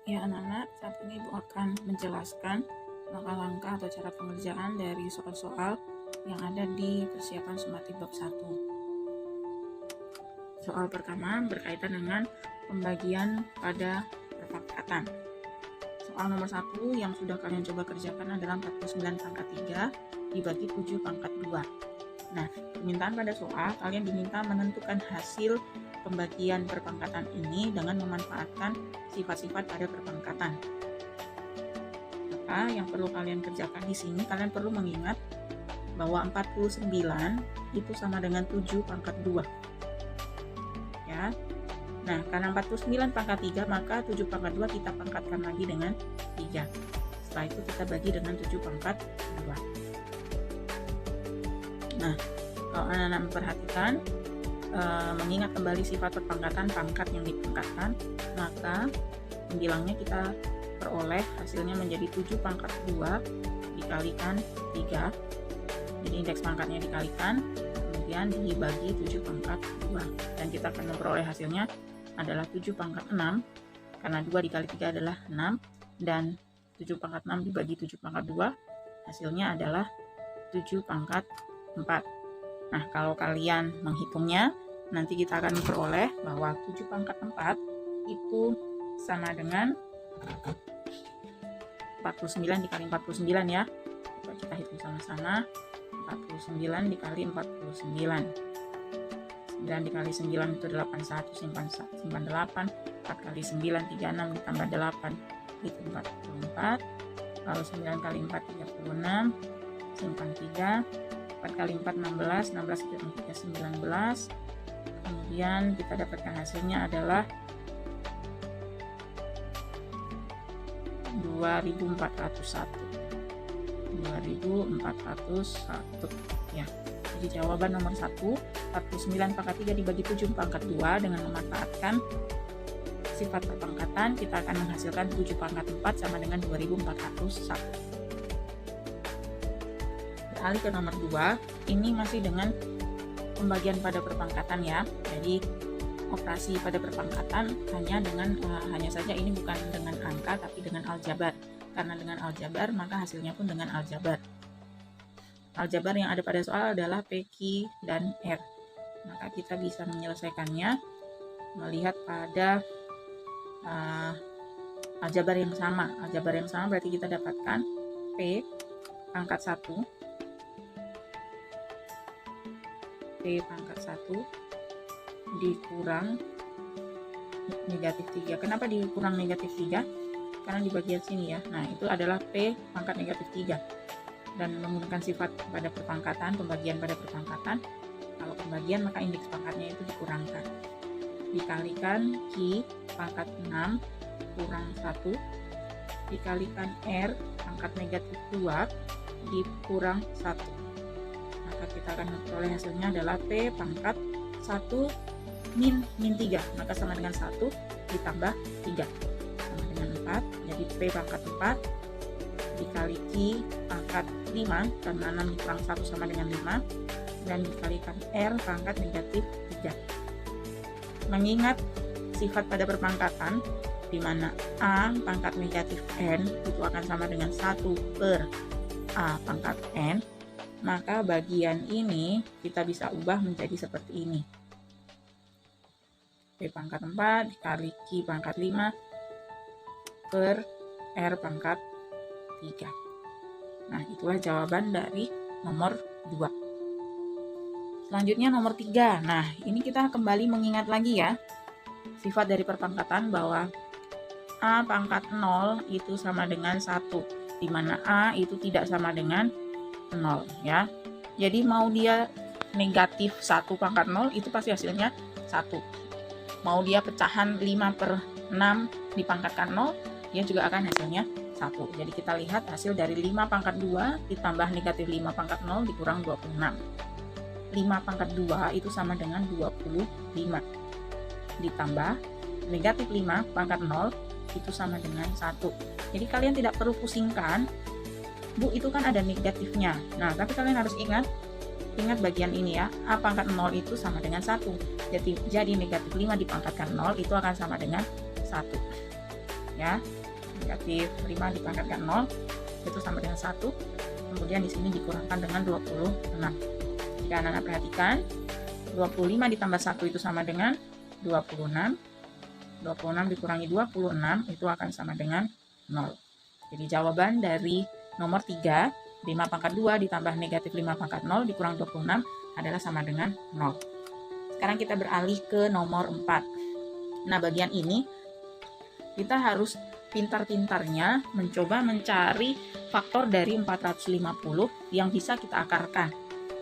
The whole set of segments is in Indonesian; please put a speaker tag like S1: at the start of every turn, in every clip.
S1: Ya anak-anak, saat ini Ibu akan menjelaskan langkah-langkah atau cara pengerjaan dari soal-soal yang ada di persiapan Sumatif bab 1. Soal pertama berkaitan dengan pembagian pada perpangkatan. Soal nomor 1 yang sudah kalian coba kerjakan adalah 49 pangkat 3 dibagi 7 pangkat 2. Nah, permintaan pada soal, kalian diminta menentukan hasil pembagian perpangkatan ini dengan memanfaatkan sifat-sifat pada perpangkatan. Maka yang perlu kalian kerjakan di sini, kalian perlu mengingat bahwa 49 itu sama dengan 7 pangkat 2. Ya. Nah, karena 49 pangkat 3, maka 7 pangkat 2 kita pangkatkan lagi dengan 3. Setelah itu kita bagi dengan 7 pangkat 2. Nah, kalau anak-anak memperhatikan, mengingat kembali sifat perpangkatan pangkat yang dipangkatkan, maka bilangnya kita peroleh hasilnya menjadi 7 pangkat 2 dikalikan 3. Jadi indeks pangkatnya dikalikan, kemudian dibagi 7 pangkat 2. Dan kita akan memperoleh hasilnya adalah 7 pangkat 6, karena 2 dikali 3 adalah 6, dan 7 pangkat 6 dibagi 7 pangkat 2, hasilnya adalah 7 pangkat 4. Nah, kalau kalian menghitungnya, nanti kita akan memperoleh bahwa 7 pangkat 4 itu sama dengan 49 dikali 49 ya. Coba kita hitung sama-sama. 49 dikali 49. 9 dikali 9 itu 81, simpan 8. 4 kali 9, 36 ditambah 8 itu 44. Lalu 9 kali 4, 36. Simpan 3. 4 kali 4, 16. 16 itu 3, 19. Kemudian kita dapatkan hasilnya adalah 2401 ya. Jadi jawaban nomor 1, 49 pangkat 3 dibagi 7 pangkat 2 dengan memanfaatkan sifat perpangkatan, kita akan menghasilkan 7 pangkat 4 sama dengan 2401. Beralih ke nomor 2, ini masih dengan pembagian pada perpangkatan ya. Jadi operasi pada perpangkatan hanya saja ini bukan dengan angka tapi dengan aljabar. Karena dengan aljabar maka hasilnya pun dengan aljabar. Aljabar yang ada pada soal adalah P, Q, dan R. Maka kita bisa menyelesaikannya melihat pada aljabar yang sama. Aljabar yang sama berarti kita dapatkan P pangkat 1 dikurang negatif 3. Kenapa dikurang negatif 3? Karena di bagian sini ya. Nah, itu adalah P pangkat negatif 3. Dan menggunakan sifat pada perpangkatan, pembagian pada perpangkatan. Kalau pembagian maka indeks pangkatnya itu dikurangkan. Dikalikan Q pangkat 6 kurang 1. Dikalikan R pangkat negatif 2 dikurang 1. Maka kita akan memperoleh hasilnya adalah P pangkat 1 min 3, maka sama dengan 1 ditambah 3 sama dengan 4. Jadi P pangkat 4 dikali Q pangkat 5, karena 6 dikurang 1 sama dengan 5, dan dikalikan R pangkat negatif 3. Mengingat sifat pada perpangkatan di mana A pangkat negatif N itu akan sama dengan 1 per A pangkat N, maka bagian ini kita bisa ubah menjadi seperti ini. P pangkat 4 dikali Q pangkat 5 per R pangkat 3. Nah, itulah jawaban dari nomor 2. Selanjutnya nomor 3. Nah, ini kita kembali mengingat lagi ya sifat dari perpangkatan bahwa A pangkat 0 itu sama dengan 1, di mana A itu tidak sama dengan 0 ya. Jadi mau dia negatif 1 pangkat 0 itu pasti hasilnya 1. Mau dia pecahan 5 per 6 dipangkatkan 0, dia juga akan hasilnya 1. Jadi kita lihat hasil dari 5 pangkat 2 ditambah negatif 5 pangkat 0 dikurang 26. 5 pangkat 2 itu sama dengan 25. Ditambah negatif 5 pangkat 0 itu sama dengan 1. Jadi kalian tidak perlu pusingkan, Bu, itu kan ada negatifnya. Nah, tapi kalian harus ingat bagian ini ya. A pangkat 0 itu sama dengan 1. Jadi negatif 5 dipangkatkan 0 itu akan sama dengan 1. ya. Negatif 5 dipangkatkan 0 itu sama dengan 1. Kemudian di sini dikurangkan dengan 26. Jika anak-anak perhatikan, 25 ditambah 1 itu sama dengan 26. 26 dikurangi 26 itu akan sama dengan 0. Jadi jawaban dari nomor 3, 5 pangkat 2 ditambah negatif 5 pangkat 0 dikurang 26 adalah sama dengan 0. Sekarang kita beralih ke nomor 4. Nah, bagian ini kita harus pintar-pintarnya mencoba mencari faktor dari 450 yang bisa kita akarkan.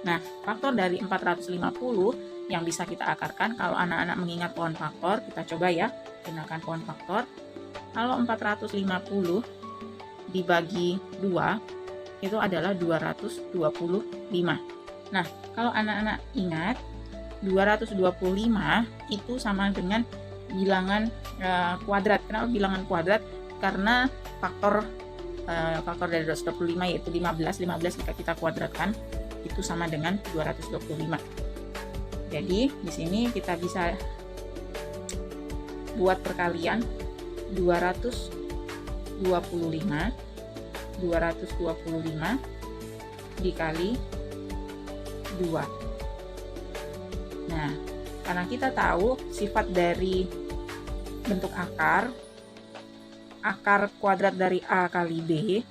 S1: Nah, faktor dari 450 yang bisa kita akarkan, kalau anak-anak mengingat pohon faktor, kita coba ya, gunakan pohon faktor. Kalau 450 dibagi 2, itu adalah 225. Nah, kalau anak-anak ingat, 225 itu sama dengan bilangan kuadrat. Kenapa bilangan kuadrat? Karena faktor dari 225 yaitu 15 jika kita kuadratkan itu sama dengan 225. Jadi di sini kita bisa buat perkalian 225 dikali 2. Nah, karena kita tahu sifat dari bentuk akar kuadrat dari A kali B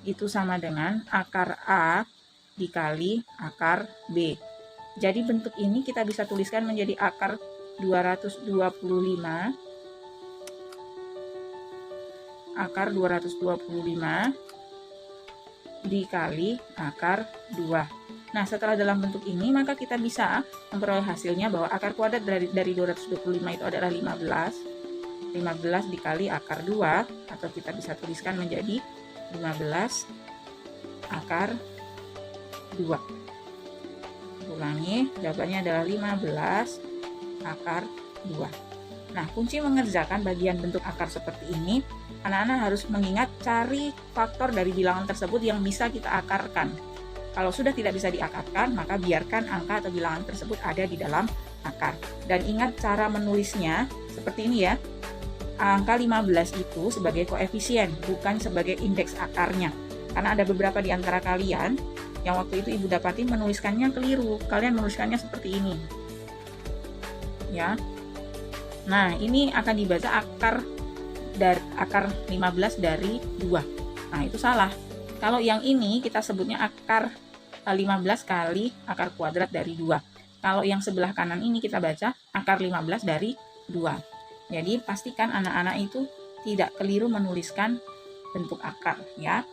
S1: itu sama dengan akar A dikali akar B. Jadi bentuk ini kita bisa tuliskan menjadi akar 225 dikali akar 2. Nah, setelah dalam bentuk ini, maka kita bisa memperoleh hasilnya bahwa akar kuadrat dari 225 itu adalah 15 dikali akar 2, atau kita bisa tuliskan menjadi 15 akar 2. Ulangi, jawabannya adalah 15 akar 2. Nah, kunci mengerjakan bagian bentuk akar seperti ini, anak-anak harus mengingat cari faktor dari bilangan tersebut yang bisa kita akarkan. Kalau sudah tidak bisa diakarkan, maka biarkan angka atau bilangan tersebut ada di dalam akar. Dan ingat cara menulisnya seperti ini ya. Angka 15 itu sebagai koefisien, bukan sebagai indeks akarnya. Karena ada beberapa di antara kalian yang waktu itu Ibu dapati menuliskannya keliru. Kalian menuliskannya seperti ini. Ya. Nah, ini akan dibaca akar 15 dari 2. Nah, itu salah. Kalau yang ini kita sebutnya akar 15 kali akar kuadrat dari 2. Kalau yang sebelah kanan ini kita baca akar 15 dari 2. Jadi pastikan anak-anak itu tidak keliru menuliskan bentuk akar ya.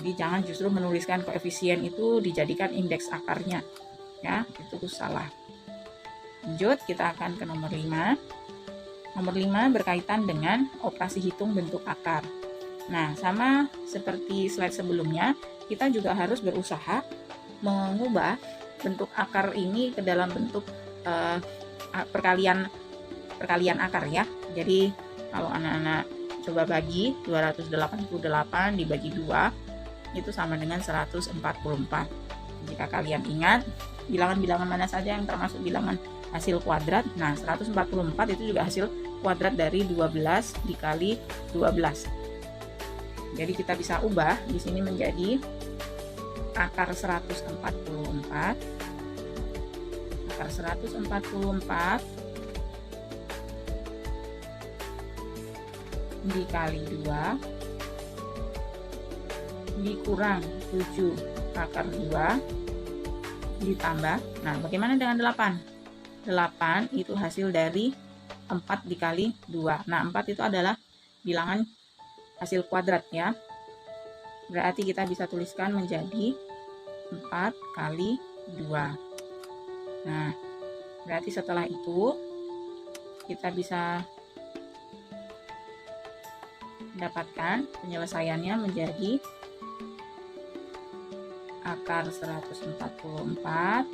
S1: Jadi jangan justru menuliskan koefisien itu dijadikan indeks akarnya. Ya, itu salah. Lanjut, kita akan ke nomor 5. Nomor 5 berkaitan dengan operasi hitung bentuk akar. Nah, sama seperti slide sebelumnya, kita juga harus berusaha mengubah bentuk akar ini ke dalam bentuk perkalian akar ya. Jadi kalau anak-anak coba bagi 288 dibagi 2 itu sama dengan 144. Jika kalian ingat bilangan-bilangan mana saja yang termasuk bilangan hasil kuadrat, nah 144 itu juga hasil kuadrat dari 12 dikali 12. Jadi kita bisa ubah di sini menjadi akar 144 dikali 2 dikurang 7 akar 2 ditambah, nah bagaimana dengan 8? 8 itu hasil dari 4 dikali 2. Nah, 4 itu adalah bilangan hasil kuadrat ya. Berarti kita bisa tuliskan menjadi 4 kali 2. Nah, berarti setelah itu kita bisa dapatkan penyelesaiannya menjadi akar 144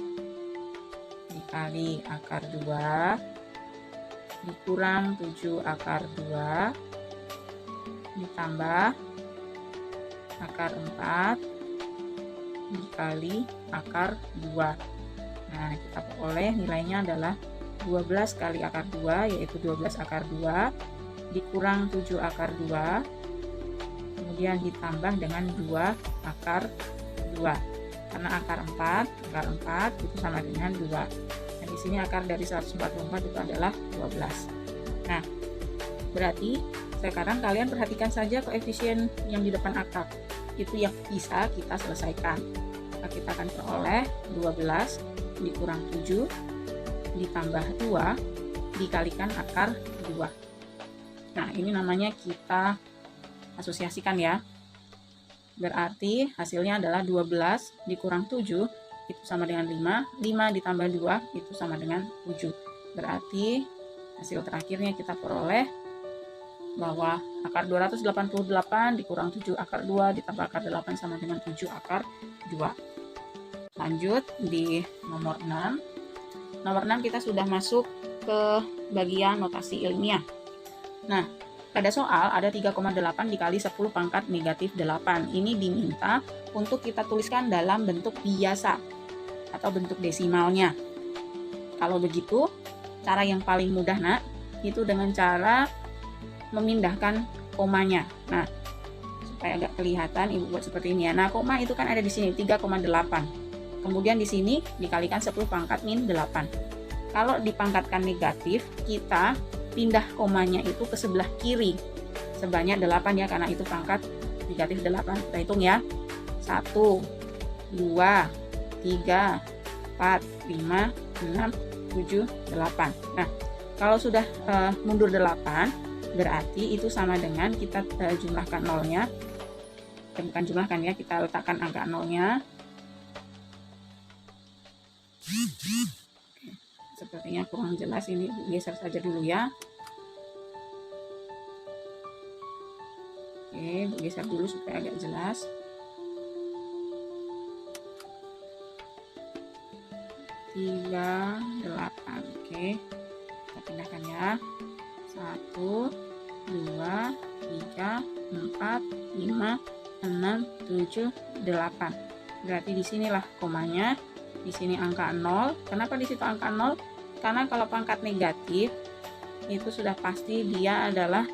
S1: dikali akar 2 dikurang 7 akar 2 ditambah akar 4 dikali akar 2. Nah, kita peroleh nilainya adalah 12 kali akar 2, yaitu 12 akar 2 dikurang 7 akar 2, kemudian ditambah dengan 2 akar 2. Karena akar 4 itu sama dengan 2. Dan di sini akar dari 144 itu adalah 12. Nah, berarti sekarang kalian perhatikan saja koefisien yang di depan akar. Itu yang bisa kita selesaikan. Maka kita akan peroleh 12 dikurang 7 ditambah 2 dikalikan akar 2. Nah, ini namanya kita asosiasikan ya. Berarti hasilnya adalah 12 dikurang 7 itu sama dengan 5. 5 ditambah 2 itu sama dengan 7. Berarti hasil terakhirnya kita peroleh bahwa akar 288 dikurang 7 akar 2 ditambah akar 8 sama dengan 7 akar 2. Lanjut di nomor 6. Nomor 6 kita sudah masuk ke bagian notasi ilmiah. Nah, pada soal ada 3,8 dikali 10 pangkat negatif 8. Ini diminta untuk kita tuliskan dalam bentuk biasa atau bentuk desimalnya. Kalau begitu, cara yang paling mudah nak, itu dengan cara memindahkan komanya. Nah, supaya agak kelihatan, ibu buat seperti ini ya. Nah, koma itu kan ada di sini 3,8. Kemudian di sini dikalikan 10 pangkat min 8. Kalau dipangkatkan negatif, kita pindah komanya itu ke sebelah kiri sebanyak 8 ya, karena itu pangkat negatif 8. Kita hitung ya. 1, 2, 3, 4, 5, 6, 7, 8. Nah, kalau sudah mundur 8, berarti itu sama dengan kita jumlahkan nolnya. Bukan jumlahkan ya, kita letakkan angka nolnya. Sepertinya kurang jelas, ini geser saja dulu ya. Oke, geser dulu supaya agak jelas. Tiga, 8. Oke, kita pindahkan ya. 1, 2, 3, 4, 5, 6, 7, 8. Berarti di sinilah komanya. Di sini angka 0. Kenapa di situ angka 0? Karena kalau pangkat negatif itu sudah pasti dia adalah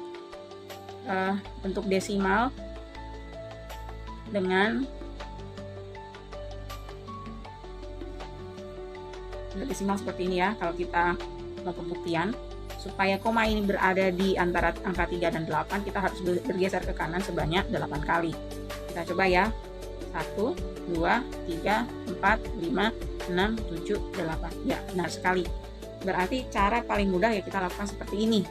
S1: bentuk desimal dengan desimal seperti ini ya. Kalau kita mau pembuktian, supaya koma ini berada di antara angka 3 dan 8, kita harus bergeser ke kanan sebanyak 8 kali. Kita coba ya. 1, 2, 3, 4, 5, 6, 7, 8. Ya, benar sekali. Berarti cara paling mudah ya kita lakukan seperti ini.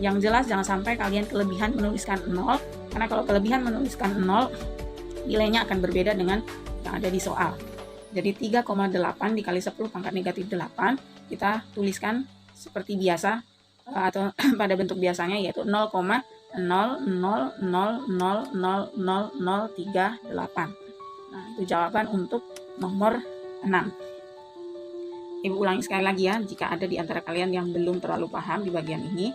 S1: Yang jelas jangan sampai kalian kelebihan menuliskan 0, karena kalau kelebihan menuliskan 0, nilainya akan berbeda dengan yang ada di soal. Jadi 3,8 dikali 10 pangkat negatif 8, kita tuliskan seperti biasa atau pada bentuk biasanya, yaitu 0,00000038. Nah, itu jawaban untuk nomor 6. Ibu ulangi sekali lagi ya, jika ada di antara kalian yang belum terlalu paham di bagian ini,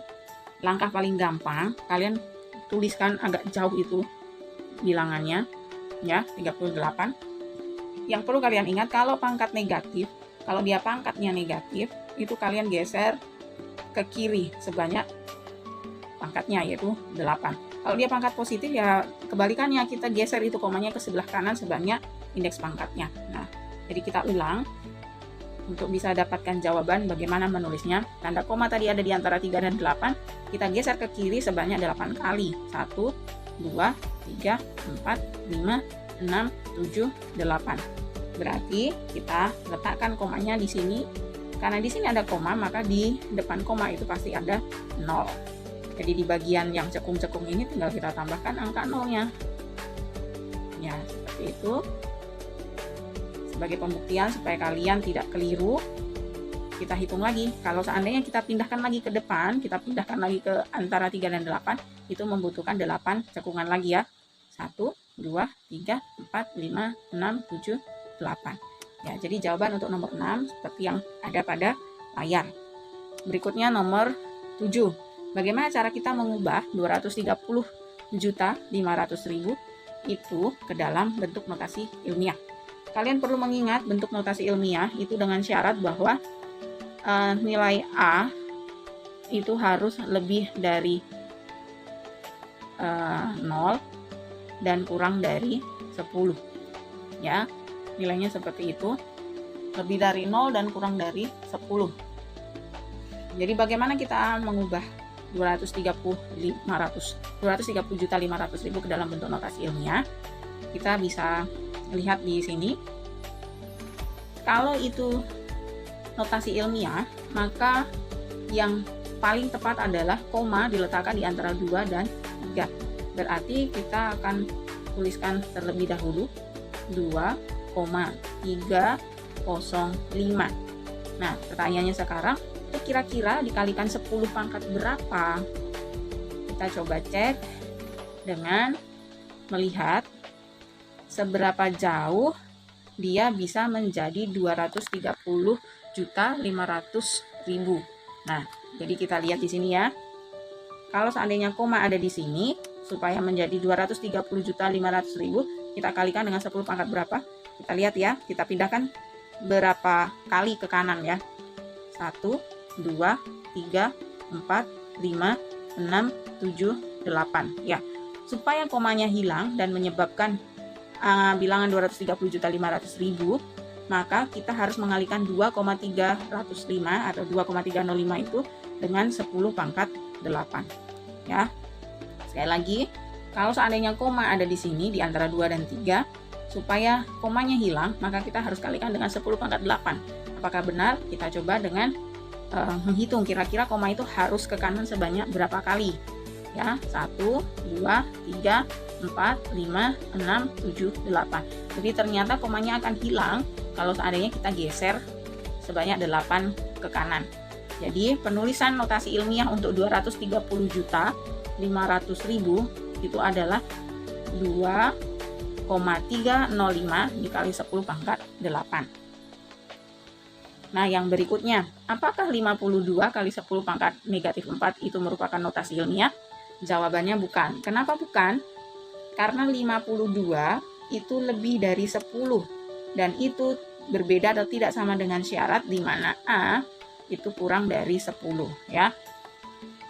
S1: langkah paling gampang kalian tuliskan agak jauh itu bilangannya ya, 38. Yang perlu kalian ingat, kalau pangkat negatif, kalau dia pangkatnya negatif, itu kalian geser ke kiri sebanyak pangkatnya, yaitu 8. Kalau dia pangkat positif ya kebalikannya, kita geser itu komanya ke sebelah kanan sebanyak indeks pangkatnya. Nah, jadi kita ulang untuk bisa dapatkan jawaban bagaimana menulisnya. Tanda koma tadi ada di antara 3 dan 8, kita geser ke kiri sebanyak 8 kali. 1, 2, 3, 4, 5, 6, 7, 8. Berarti kita letakkan komanya di sini. Karena di sini ada koma, maka di depan koma itu pasti ada 0. Jadi di bagian yang cekung-cekung ini tinggal kita tambahkan angka 0-nya. Ya, seperti itu. Sebagai pembuktian supaya kalian tidak keliru, kita hitung lagi. Kalau seandainya kita pindahkan lagi ke depan, kita pindahkan lagi ke antara 3 dan 8, itu membutuhkan 8 cekungan lagi ya. 1, 2, 3, 4, 5, 6, 7, 8. Ya, jadi jawaban untuk nomor 6 seperti yang ada pada layar. Berikutnya nomor 7. Bagaimana cara kita mengubah 230.500.000 itu ke dalam bentuk notasi ilmiah? Kalian perlu mengingat bentuk notasi ilmiah itu dengan syarat bahwa nilai A itu harus lebih dari 0 dan kurang dari 10 ya. Nilainya seperti itu, lebih dari 0 dan kurang dari 10. Jadi bagaimana kita mengubah 230.500.000 ke dalam bentuk notasi ilmiah? Kita bisa lihat di sini. Kalau itu notasi ilmiah, maka yang paling tepat adalah koma diletakkan di antara 2 dan 3. Berarti kita akan tuliskan terlebih dahulu 2,305. Nah, pertanyaannya sekarang, itu kira-kira dikalikan 10 pangkat berapa? Kita coba cek dengan melihat seberapa jauh dia bisa menjadi 230.500.000. Nah, jadi kita lihat di sini ya. Kalau seandainya koma ada di sini, supaya menjadi 230.500.000, kita kalikan dengan 10 pangkat berapa? Kita lihat ya, kita pindahkan berapa kali ke kanan ya. 1, 2, 3, 4, 5, 6, 7, 8 ya. Supaya komanya hilang dan menyebabkan bilangan 230.500.000, maka kita harus mengalihkan 2,305 atau 2,305 itu dengan 10 pangkat 8 ya. Sekali lagi, kalau seandainya koma ada di sini di antara 2 dan 3, supaya komanya hilang, maka kita harus kalikan dengan 10 pangkat 8. Apakah benar? Kita coba dengan menghitung kira-kira koma itu harus ke kanan sebanyak berapa kali ya. 1, 2, 3, 4, 5, 6, 7, 8. Jadi ternyata komanya akan hilang kalau seandainya kita geser sebanyak 8 ke kanan. Jadi penulisan notasi ilmiah untuk 230.500.000 itu adalah 2,305 dikali 10 pangkat 8. Nah, yang berikutnya, apakah 52 kali 10 pangkat negatif 4 itu merupakan notasi ilmiah? Jawabannya bukan. Kenapa bukan? Karena 52 itu lebih dari 10 dan itu berbeda atau tidak sama dengan syarat di mana A itu kurang dari 10 ya.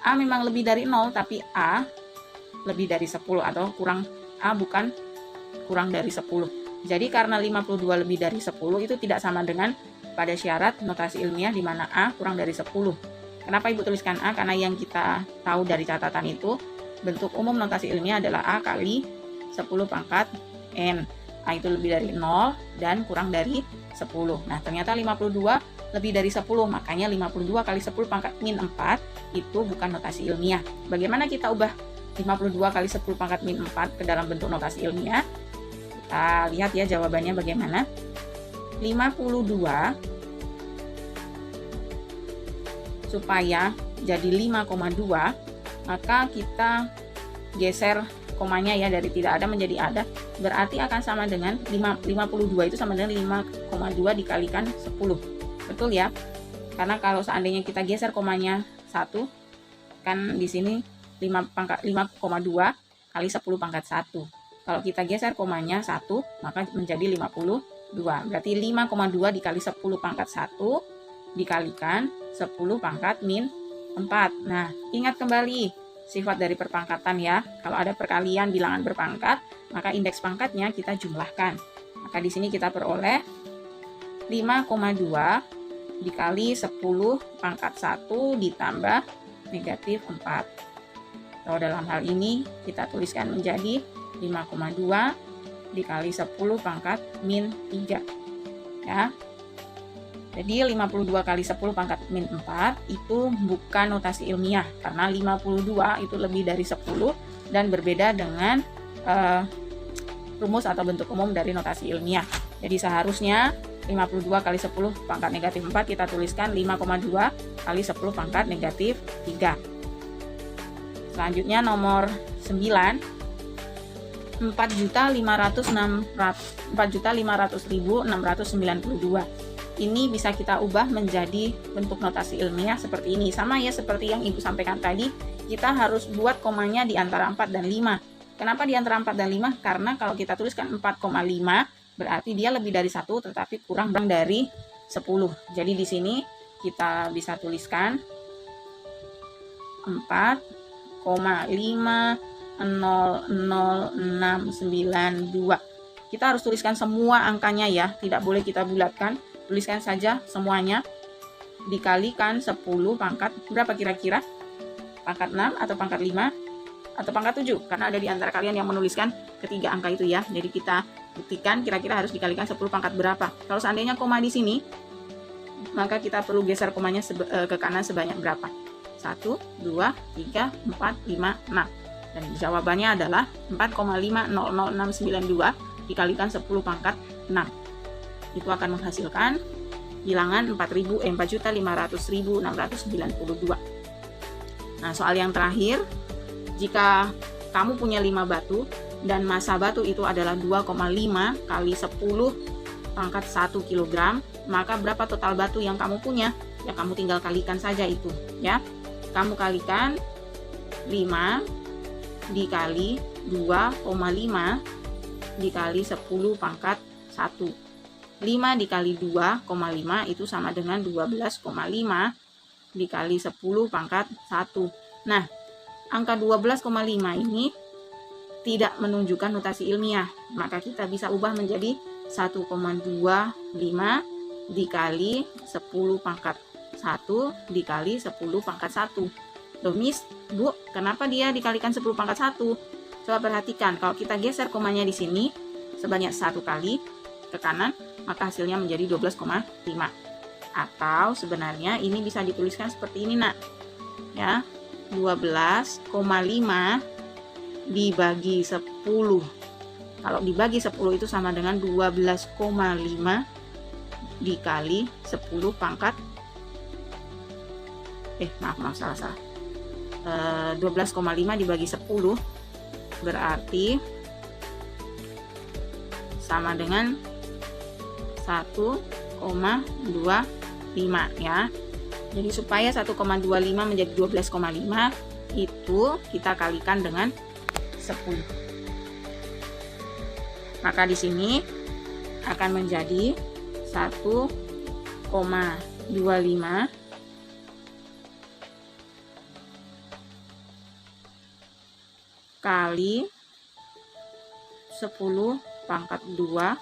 S1: A memang lebih dari 0 tapi A lebih dari 10 atau kurang, A bukan kurang dari 10. Jadi karena 52 lebih dari 10 itu tidak sama dengan pada syarat notasi ilmiah di mana A kurang dari 10. Kenapa Ibu tuliskan A? Karena yang kita tahu dari catatan itu bentuk umum notasi ilmiah adalah A kali 10 pangkat N. A itu lebih dari 0 dan kurang dari 10. Nah, ternyata 52 lebih dari 10, makanya 52 kali 10 pangkat min 4 itu bukan notasi ilmiah. Bagaimana kita ubah 52 kali 10 pangkat min 4 ke dalam bentuk notasi ilmiah? Kita lihat ya jawabannya bagaimana. 52 supaya jadi 5,2, maka kita geser komanya ya dari tidak ada menjadi ada, berarti akan sama dengan 52 itu sama dengan 5,2 dikalikan 10. Betul ya? Karena kalau seandainya kita geser komanya 1, kan di sini 5,2 kali 10 pangkat 1. Kalau kita geser komanya 1, maka menjadi 52. Berarti 5,2 dikali 10 pangkat 1 dikalikan 10 pangkat min 4. Nah, ingat kembali sifat dari perpangkatan ya. Kalau ada perkalian bilangan berpangkat, maka indeks pangkatnya kita jumlahkan. Maka di sini kita peroleh 5,2 dikali 10 pangkat 1 ditambah negatif 4. Atau dalam hal ini kita tuliskan menjadi 5,2 dikali 10 pangkat min 3 ya. Jadi 52 kali 10 pangkat min 4 itu bukan notasi ilmiah karena 52 itu lebih dari 10 dan berbeda dengan rumus atau bentuk umum dari notasi ilmiah. Jadi seharusnya 52 kali 10 pangkat negatif 4 kita tuliskan 5,2 kali 10 pangkat negatif 3. Selanjutnya nomor 9, 4.500.692. Ini bisa kita ubah menjadi bentuk notasi ilmiah seperti ini. Sama ya seperti yang Ibu sampaikan tadi, kita harus buat komanya di antara 4 dan 5. Kenapa di antara 4 dan 5? Karena kalau kita tuliskan 4,5 berarti dia lebih dari 1 tetapi kurang dari 10. Jadi di sini kita bisa tuliskan 4,5000692. Kita harus tuliskan semua angkanya ya, tidak boleh kita bulatkan. Tuliskan saja semuanya, dikalikan 10 pangkat berapa kira-kira? Pangkat 6 atau pangkat 5 atau pangkat 7? Karena ada di antara kalian yang menuliskan ketiga angka itu ya. Jadi kita buktikan kira-kira harus dikalikan 10 pangkat berapa. Kalau seandainya koma di sini, maka kita perlu geser komanya ke kanan sebanyak berapa? 1, 2, 3, 4, 5, 6. Dan jawabannya adalah 4,5000692 dikalikan 10 pangkat 6. Itu akan menghasilkan bilangan 4.500.692. Nah, soal yang terakhir, jika kamu punya 5 batu dan massa batu itu adalah 2,5 kali 10 pangkat 1 kg, maka berapa total batu yang kamu punya? Ya, kamu tinggal kalikan saja itu ya. Kamu kalikan 5 dikali 2,5 dikali 10 pangkat 1. 5 dikali 2,5 itu sama dengan 12,5 dikali 10 pangkat 1. Nah, angka 12,5 ini tidak menunjukkan notasi ilmiah, maka kita bisa ubah menjadi 1,25 dikali 10 pangkat 1 dikali 10 pangkat 1. Loh Miss, Bu, kenapa dia dikalikan 10 pangkat 1? Coba perhatikan, kalau kita geser komanya di sini sebanyak 1 kali ke kanan, maka hasilnya menjadi 12,5. Atau sebenarnya ini bisa dituliskan seperti ini, Nak. Ya, 12,5 dibagi 10. Kalau dibagi 10 itu sama dengan 12,5 dikali 10 pangkat maaf salah. 12,5 dibagi 10 berarti sama dengan 1,25 ya. Jadi supaya 1,25 menjadi 12,5 itu kita kalikan dengan 10. Maka di sini akan menjadi 1,25 kali 10 pangkat 2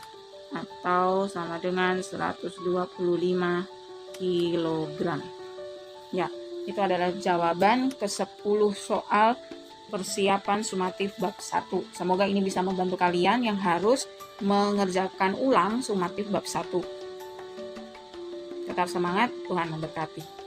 S1: atau sama dengan 125 kg. Ya, itu adalah jawaban ke-10 soal persiapan sumatif bab 1. Semoga ini bisa membantu kalian yang harus mengerjakan ulang sumatif bab 1. Tetap semangat, Tuhan memberkati.